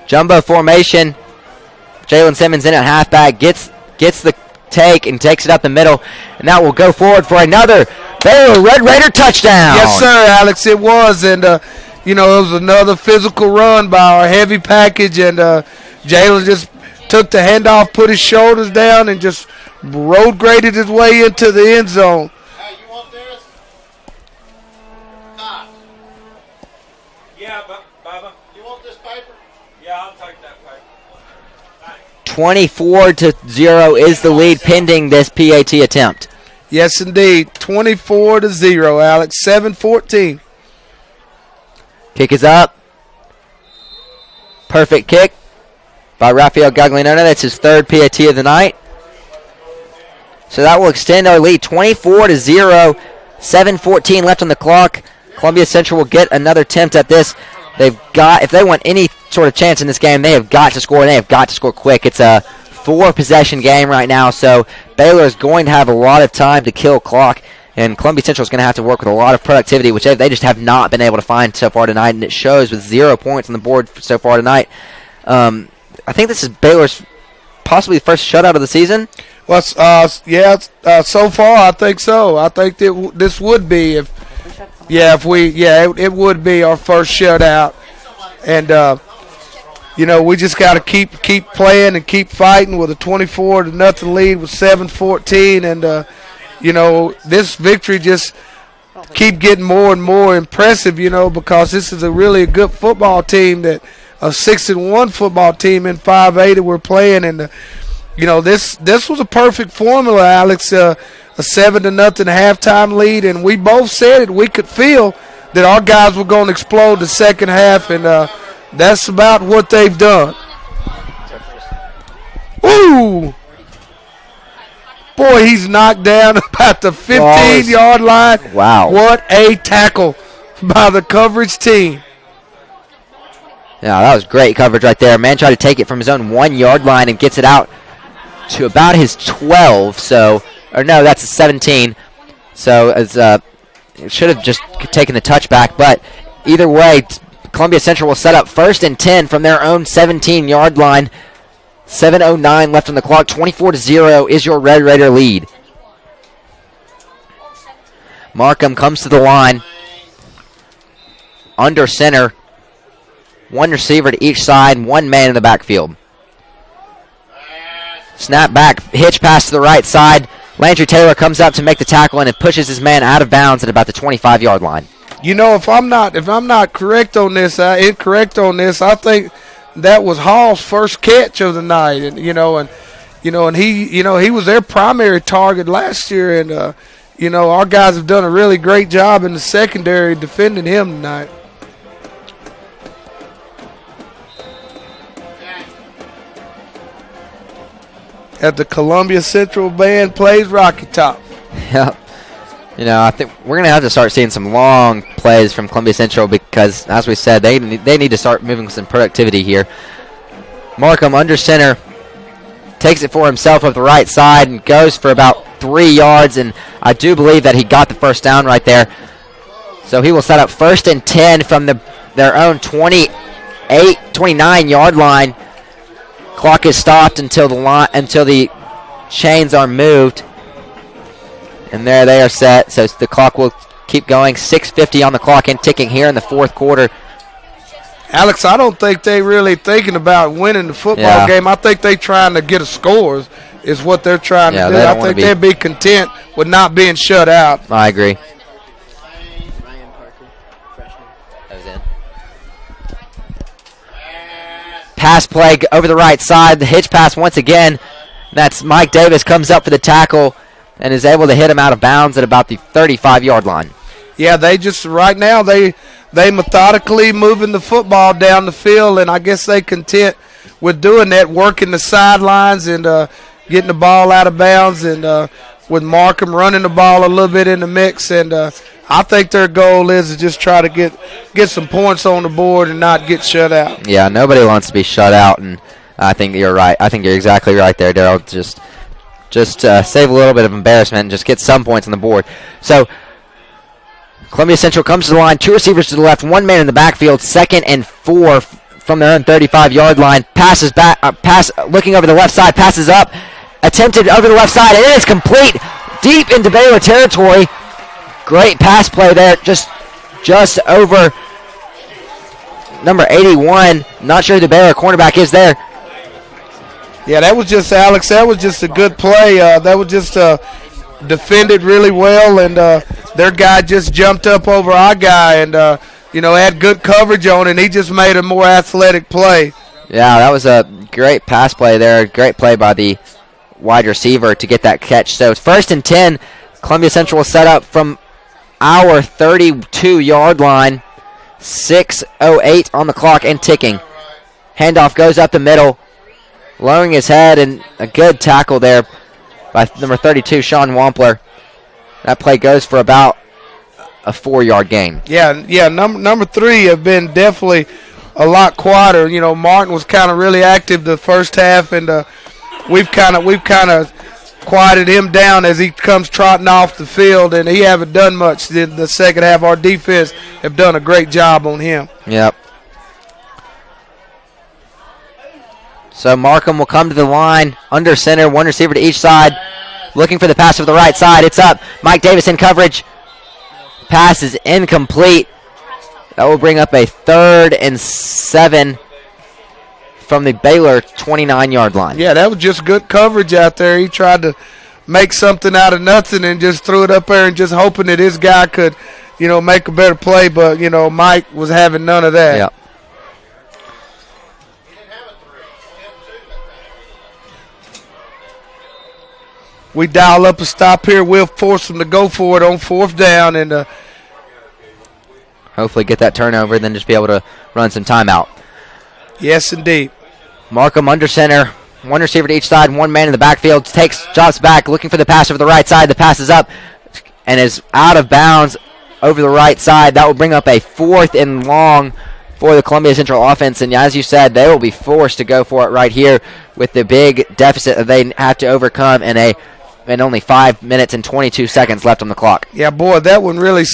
Jumbo formation. Jaylen Simmons in at halfback, gets the take and takes it up the middle, and that will go forward for another Baylor Red Raider touchdown. Yes, sir, Alex, it was, and it was another physical run by our heavy package, and Jaylen just took the handoff, put his shoulders down, and just road graded his way into the end zone. Hey, you want this? Yeah, Bubba. You want this paper? Yeah, I'll take that paper. 24-0 is the lead pending this PAT attempt. Yes, indeed. 24-0, Alex. 7-14. Kick is up. Perfect kick by Rafael Gaglianone. That's his third PAT of the night. So that will extend our lead 24-0. 7:14 left on the clock. Columbia Central will get another attempt at this. If they want any sort of chance in this game, they have got to score, and they have got to score quick. It's a 4-possession game right now, so Baylor is going to have a lot of time to kill clock, and Columbia Central is going to have to work with a lot of productivity, which they just have not been able to find so far tonight, and it shows with 0 points on the board so far tonight. I think this is Baylor's possibly the first shutout of the season. Well, so far I think so. I think that this would be it would be our first shutout, and we just got to keep playing and keep fighting with a 24-0 lead with 7:14, and this victory just keep getting more and more impressive, because this is a really good football team, that a 6-1 football team in 5A that we're playing, and this was a perfect formula, Alex. A 7-0 halftime lead, and we both said it. We could feel that our guys were going to explode the second half, and that's about what they've done. Ooh! Boy, he's knocked down about the 15-yard line. Wow. What a tackle by the coverage team. Yeah, that was great coverage right there. Man tried to take it from his own 1-yard line and gets it out to about his 12, that's a 17. So it should have just taken the touchback, but either way, Columbia Central will set up 1st and 10 from their own 17-yard line. 7:09 left on the clock. 24-0 is your Red Raider lead. Markham comes to the line. Under center. One receiver to each side, one man in the backfield. Snap back, hitch pass to the right side. Landry Taylor comes up to make the tackle, and it pushes his man out of bounds at about the 25-yard line. If I'm not incorrect on this, I think that was Hall's first catch of the night, and he was their primary target last year, and our guys have done a really great job in the secondary defending him tonight. As the Columbia Central Band plays Rocky Top. Yep. I think we're going to have to start seeing some long plays from Columbia Central because, as we said, they need to start moving with some productivity here. Markham under center takes it for himself up the right side and goes for about 3 yards, and I do believe that he got the first down right there. So he will set up 1st and 10 from their own 29-yard line. Clock is stopped until the chains are moved. And there they are set. So the clock will keep going. 6:50 on the clock and ticking here in the fourth quarter. Alex, I don't think they really thinking about winning the football game. I think they trying to get a score is what they're trying to do. I think they'd be content with not being shut out. I agree. That was in. Pass play over the right side. The hitch pass once again. That's Mike Davis comes up for the tackle and is able to hit him out of bounds at about the 35-yard line. Yeah, they just right now they methodically moving the football down the field, and I guess they content with doing that, working the sidelines and getting the ball out of bounds, and with Markham running the ball a little bit in the mix. And I think their goal is to just try to get some points on the board and not get shut out. Yeah, nobody wants to be shut out, and I think you're right. I think you're exactly right there, Darryl. Just save a little bit of embarrassment and just get some points on the board. So Columbia Central comes to the line, 2 receivers to the left, 1 man in the backfield, 2nd and 4 from their own 35-yard line. Passes back, looking over the left side, passes up, attempted over the left side, and it is complete deep into Baylor territory. Great pass play there, just over number 81. Not sure who the Baylor cornerback is there. Yeah, that was just, Alex, that was just a good play. That was just defended really well, and their guy just jumped up over our guy and, had good coverage on it, and he just made a more athletic play. Yeah, that was a great pass play there. Great play by the wide receiver to get that catch. So it's 1st and 10. Columbia Central will set up from our 32-yard line. 6:08 on the clock and ticking. Handoff goes up the middle, lowering his head, and a good tackle there by number 32, Sean Wampler. That play goes for about a 4-yard gain. Yeah. Number 3 have been definitely a lot quieter. Martin was kind of really active the first half, and we've kind of quieted him down as he comes trotting off the field, and he haven't done much in the second half. Our defense have done a great job on him. Yep. So Markham will come to the line, under center, one receiver to each side, looking for the pass to the right side. It's up. Mike Davis in coverage. Pass is incomplete. That will bring up a 3rd and 7 from the Baylor 29-yard line. Yeah, that was just good coverage out there. He tried to make something out of nothing and just threw it up there and just hoping that his guy could, make a better play. But, Mike was having none of that. Yep. We dial up a stop here. We'll force them to go for it on 4th down and hopefully get that turnover, then just be able to run some timeout. Yes, indeed. Markham under center, one receiver to each side, one man in the backfield, drops back, looking for the pass over the right side. The pass is up and is out of bounds over the right side. That will bring up a 4th and long for the Columbia Central offense. And as you said, they will be forced to go for it right here with the big deficit that they have to overcome and only 5 minutes and 22 seconds left on the clock. Yeah, boy, that one really,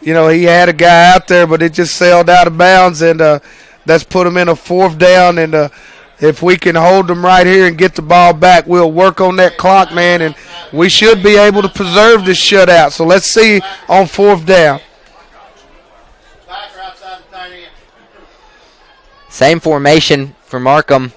he had a guy out there, but it just sailed out of bounds, and that's put him in a 4th down. And if we can hold them right here and get the ball back, we'll work on that clock, man, and we should be able to preserve this shutout. So let's see on 4th down. Same formation for Markham.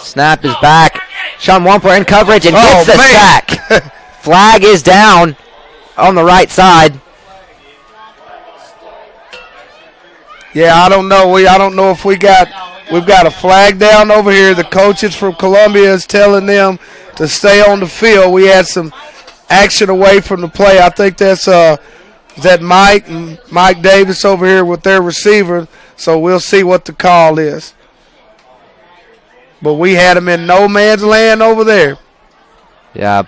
Snap is back. Sean Wampler in coverage and gets the sack. Flag is down on the right side. Yeah, I don't know. I don't know if we've got a flag down over here. The coaches from Columbia is telling them to stay on the field. We had some action away from the play. I think that's that Mike Davis over here with their receiver. So we'll see what the call is. But we had him in no man's land over there. Yeah,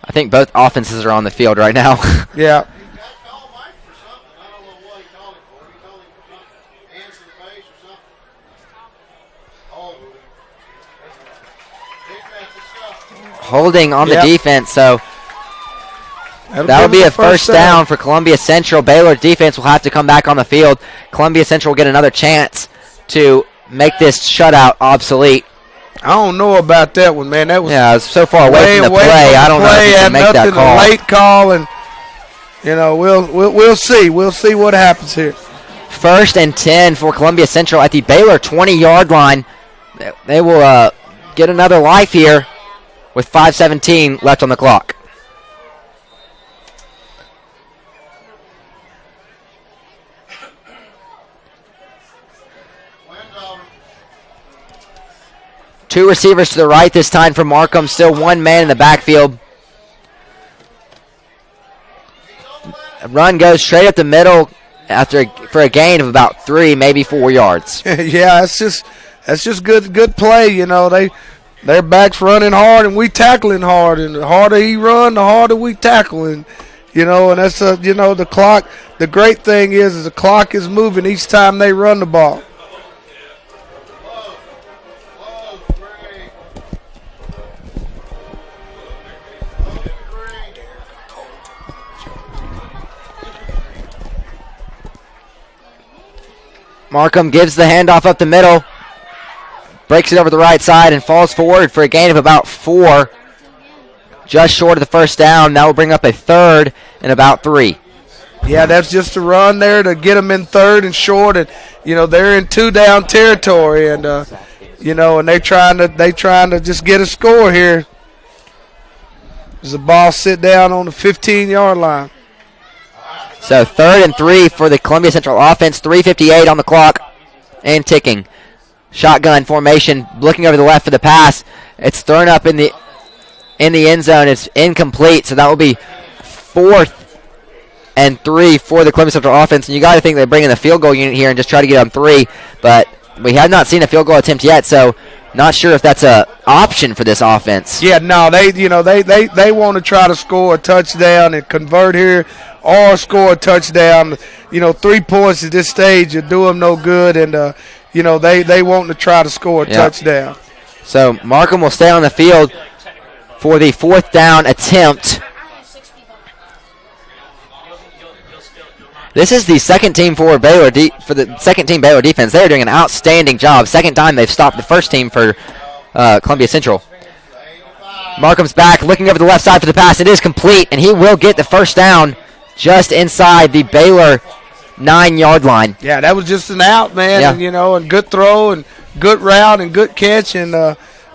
I think both offenses are on the field right now. Yeah. Holding on the defense, so that'll be a first down for Columbia Central. Baylor defense will have to come back on the field. Columbia Central will get another chance to make this shutout obsolete. I don't know about that one, man. That was so far away from the play. I don't know if you can make that call. A late call, and we'll see. We'll see what happens here. 1st and 10 for Columbia Central at the Baylor 20-yard line. They will get another life here with 5:17 left on the clock. Two receivers to the right this time for Markham. Still one man in the backfield. A run goes straight up the middle for a gain of about 3, maybe 4 yards. Yeah, that's just good play. Their backs running hard and we tackling hard, and the harder he run, the harder we tackle, and that's the clock. The great thing is the clock is moving each time they run the ball. Markham gives the handoff up the middle, breaks it over the right side, and falls forward for a gain of about 4. Just short of the first down. That will bring up a third and about 3. Yeah, that's just a run there to get them in third and short, and they're in 2-down territory, and and they trying to just get a score here. As the ball sit down on the 15-yard line. So 3rd and 3 for the Columbia Central offense. 3:58 on the clock and ticking. Shotgun formation, looking over the left for the pass. It's thrown up in the end zone. It's incomplete, so that will be 4th and 3 for the Columbia Central offense. And you got to think they bring in the field goal unit here and just try to get on 3, but we have not seen a field goal attempt yet, so not sure if that's a option for this offense. Yeah, no, they want to try to score a touchdown and convert here, or score a touchdown. 3 points at this stage would do them no good, and they want to try to score a touchdown. So Markham will stay on the field for the 4th down attempt. This is the second team for Baylor for the second team Baylor defense. They are doing an outstanding job. Second time they've stopped the first team for Columbia Central. Markham's back, looking over the left side for the pass. It is complete, and he will get the first down just inside the Baylor 9-yard line. Yeah, that was just an out, man. Yeah. And good throw and good route and good catch, and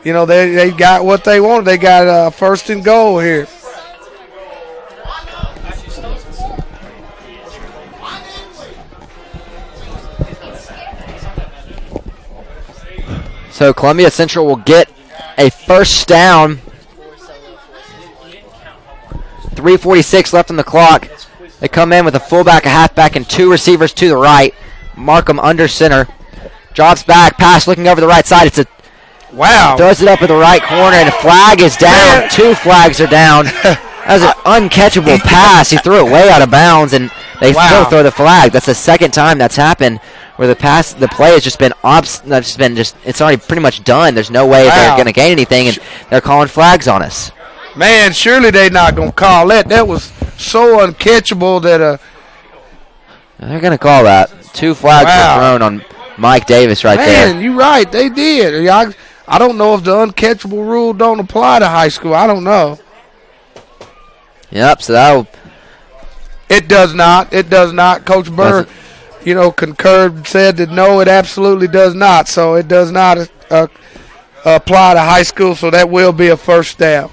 they got what they wanted. They got 1st and goal here. So Columbia Central will get a first down. 3:46 left on the clock. They come in with a fullback, a halfback, and 2 receivers to the right. Markham under center. Drops back, pass looking over the right side. It's a wow. Throws it up in the right corner, and a flag is down. 2 flags are down. That was an uncatchable pass. He threw it way out of bounds, and they still throw the flag. That's the second time that's happened where the play has just been it's already pretty much done. There's no way they're going to gain anything, and they're calling flags on us. Man, surely they're not going to call that. That was so uncatchable that they're going to call that. 2 flags were thrown on Mike Davis there. Man, you're right. They did. I don't know if the uncatchable rule don't apply to high school. I don't know. Yep, so that'll... It does not. It does not. Coach Burr, concurred, said that no, it absolutely does not. So it does not apply to high school, so that will be a first down.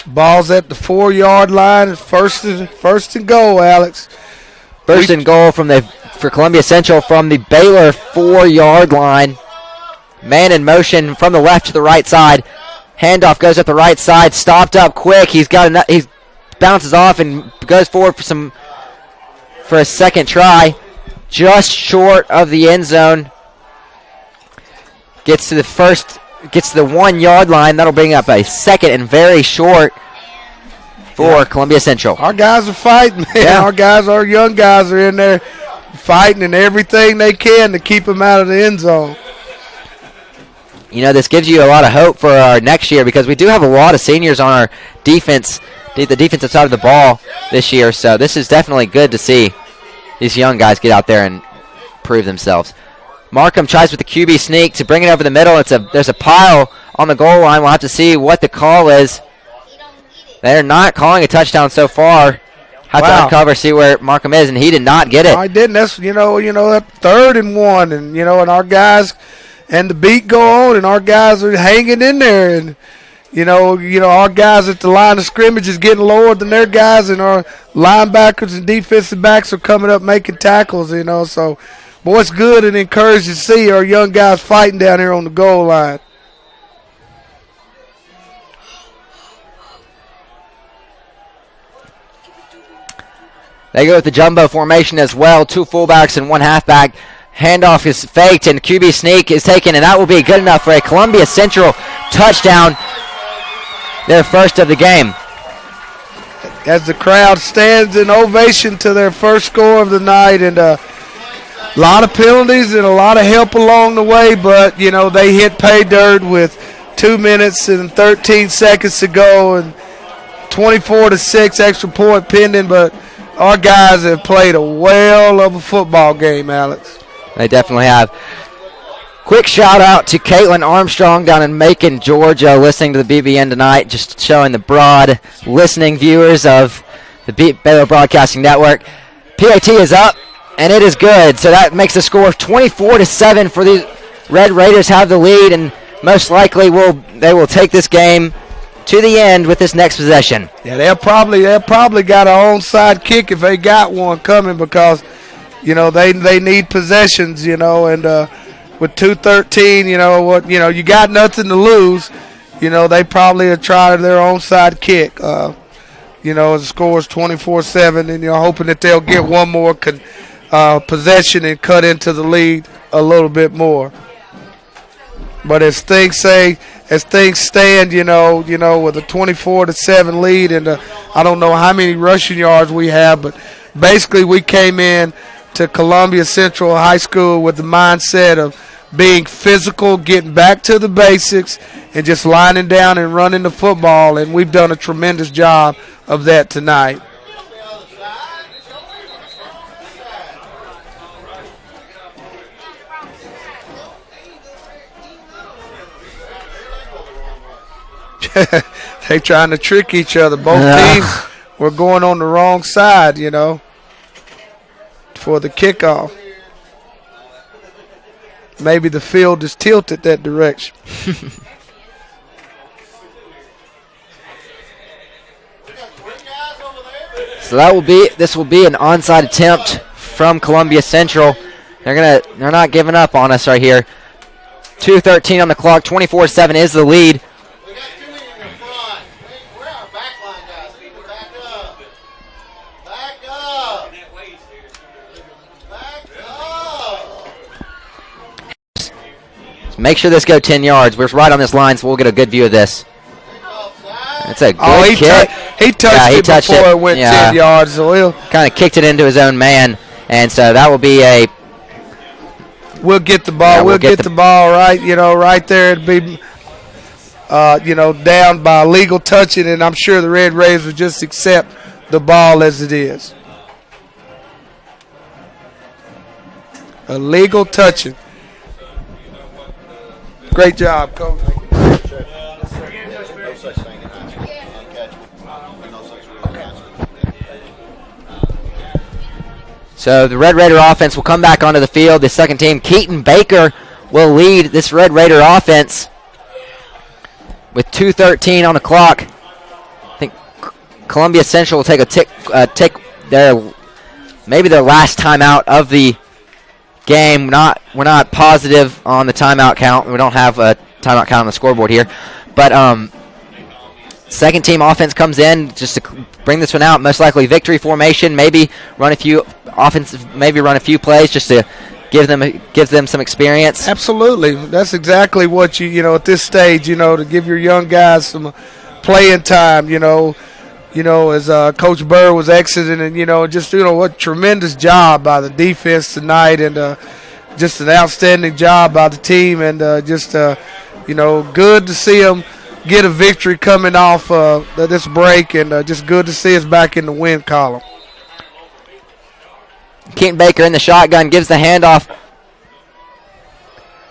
Ball's at the 4-yard line. First and goal, Alex. First and goal for Columbia Central from the Baylor 4-yard line. Man in motion from the left to the right side. Handoff goes up the right side. Stopped up quick. He bounces off and goes forward for a second try. Just short of the end zone. Gets to the 1-yard line. That'll bring up a second and very short for Columbia Central. Our guys are fighting, man. Yeah. Our young guys are in there fighting and everything they can to keep them out of the end zone. This gives you a lot of hope for our next year because we do have a lot of seniors on our defense, the defensive side of the ball this year. So this is definitely good to see these young guys get out there and prove themselves. Markham tries with the QB sneak to bring it over the middle. There's a pile on the goal line. We'll have to see what the call is. They're not calling a touchdown so far. Have to uncover, see where Markham is, and he did not get it. I didn't. That's that 3rd and 1, and and our guys and the beat go on, and our guys are hanging in there, and our guys at the line of scrimmage is getting lower than their guys, and our linebackers and defensive backs are coming up making tackles. So. Boy, it's good and encouraging to see our young guys fighting down here on the goal line. They go with the jumbo formation as well. 2 fullbacks and 1 halfback. Handoff is faked, and QB sneak is taken, and that will be good enough for a Columbia Central touchdown, their first of the game. As the crowd stands in ovation to their first score of the night, and A lot of penalties and a lot of help along the way, but, you know, they hit pay dirt with 2 minutes and 13 seconds to go and 24-6 extra point pending, but our guys have played a whale of a football game, Alex. They definitely have. Quick shout out to Caitlin Armstrong down in Macon, Georgia, listening to the BBN tonight, just showing the broad listening viewers of the Baylor Broadcasting Network. PAT is up, and it is good. So that makes the score 24-7 for the Red Raiders have the lead, and most likely they will take this game to the end with this next possession. Yeah, they'll probably got an onside kick if they got one coming because, you know, they need possessions, you know, and with 2:13, you got nothing to lose. You know, they probably have tried their onside kick. The score is 24-7, and you're hoping that they'll get one more possession and cut into the lead a little bit more. But as things stand, with a 24-7 lead, and I don't know how many rushing yards we have, but basically we came in to Columbia Central High School with the mindset of being physical, getting back to the basics, and just lining down and running the football, and we've done a tremendous job of that tonight. They trying to trick each other. Both teams were going on the wrong side, for the kickoff. Maybe the field is tilted that direction. So this will be an onside attempt from Columbia Central. They're not giving up on us right here. 2:13 on the clock. 24-7 is the lead. We got too many in the front. Where are our backline guys? Need to back up. Back up. Back up. Make sure this go 10 yards. We're right on this line, so we'll get a good view of this. It's a good kick. He touched it before it went 10 yards. So he'll kind of kicked it into his own man, and so that will be a. We'll get the ball. We'll get the ball right. Right there. It'd be, down by legal touching, and I'm sure the Red Raiders will just accept the ball as it is. A legal touching. Great job, Coach. So the Red Raider offense will come back onto the field. The second team, Keaton Baker, will lead this Red Raider offense with 2:13 on the clock. I think Columbia Central will take maybe their last timeout of the game. We're not positive on the timeout count. We don't have a timeout count on the scoreboard here, but second team offense comes in just to bring this one out. Most likely victory formation. Maybe run a few plays just to give them some experience. Absolutely, that's exactly what you at this stage to give your young guys some playing time. As Coach Burr was exiting, and what tremendous job by the defense tonight, and just an outstanding job by the team, and good to see them get a victory coming off this break, and just good to see us back in the win column. Keaton Baker in the shotgun gives the handoff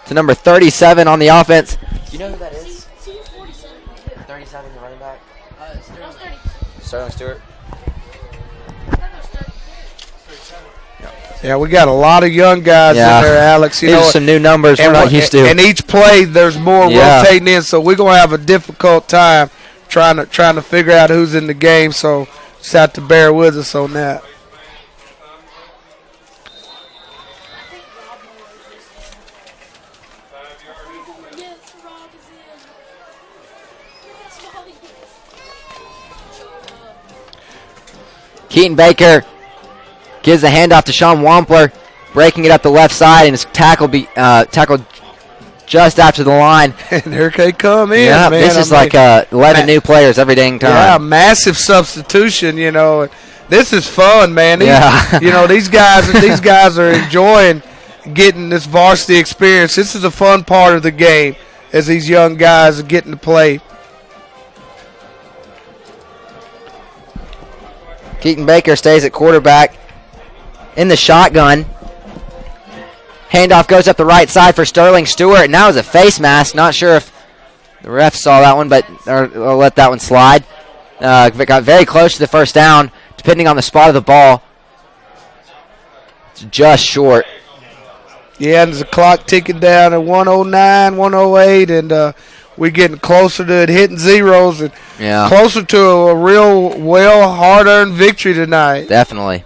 to number 37 on the offense. Do you know who that is? 37, the running back. Sterling Stewart. Yeah, we got a lot of young guys in there, Alex. These are some new numbers we're not used to. And each play, there's more rotating in, so we're going to have a difficult time trying to figure out who's in the game. So just have to bear with us on that. Keaton Baker gives the handoff to Sean Wampler, breaking it up the left side, and his tackled just after the line. And here they come in. Yeah, man. this is 11 new players every dang time. Yeah, massive substitution. this is fun, man. Yeah. You know, these guys are enjoying getting this varsity experience. This is a fun part of the game as these young guys are getting to play. Keaton Baker stays at quarterback in the shotgun. Handoff goes up the right side for Sterling Stewart, and that was a face mask. Not sure if the ref saw that one, but or let that one slide. Got very close to the first down, depending on the spot of the ball. It's just short. Yeah, and there's a clock ticking down at 109, 108, and we're getting closer to it hitting zeros and closer to a real hard-earned victory tonight. Definitely.